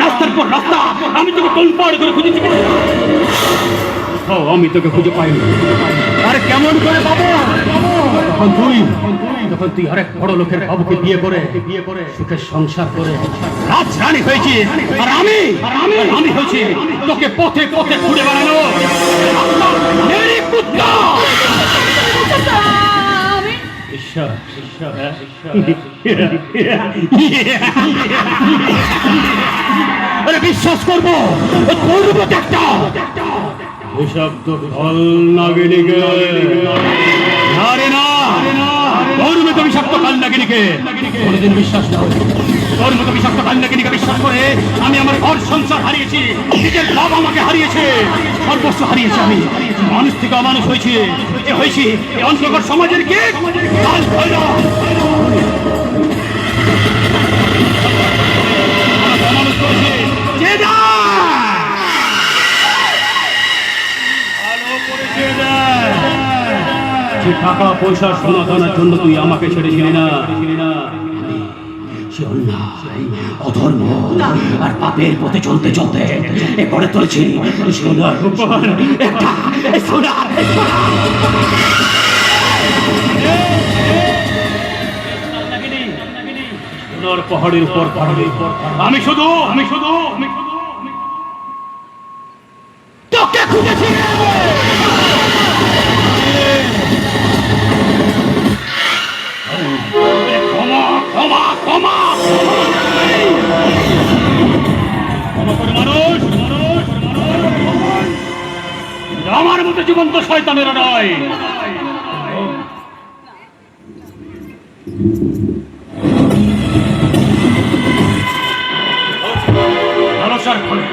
রাস্তার পর রাস্তা আমি তোকে টলপাড় করে খুঁজেছি, আমি তোকে খুঁজে পাইনি। আরে কেমন করে পাবো? তখন তুই আরেক বড় লোকের বাবুকে বিয়ে করে সুখের সংসার করে রাজরানী হয়েছি, আর আমি হয়েছি তোকে পথে পথে ঘুরে বেড়ানো মেরি কুত্তা। আরে বিশ্বাস করবো একটা এসব তো ফল নাগিনীকে তো বিষাক্ত কাল নাগিনীকে কোনোদিন বিশ্বাস না হয়েছে। তোর মতো বিষাক্ত কাল নাগিনীকে বিশ্বাস করে আমি আমার ঘর সংসার হারিয়েছি, নিজের বাবা আমাকে হারিয়েছে, সর্বস্ব হারিয়েছি। আমি মানুষ থেকে অমানুষ হয়েছি, এই অন্ধকার সমাজের কে অমানুষ করেছে। টাকা পয়সা সোনা দানার জন্য তুই আমাকে ছেড়েছিলি না, সে অন্যায় অধর্ম আর পাপের পথে চলতে চলতে এ করে তুলেছি সোনার উপর একটা সোনার পাহাড়ের উপর আমি শুধু তোকে খুঁজেছি। আমার মতো জীবন্ত শয়তানেরা নয়। লালসার ফলে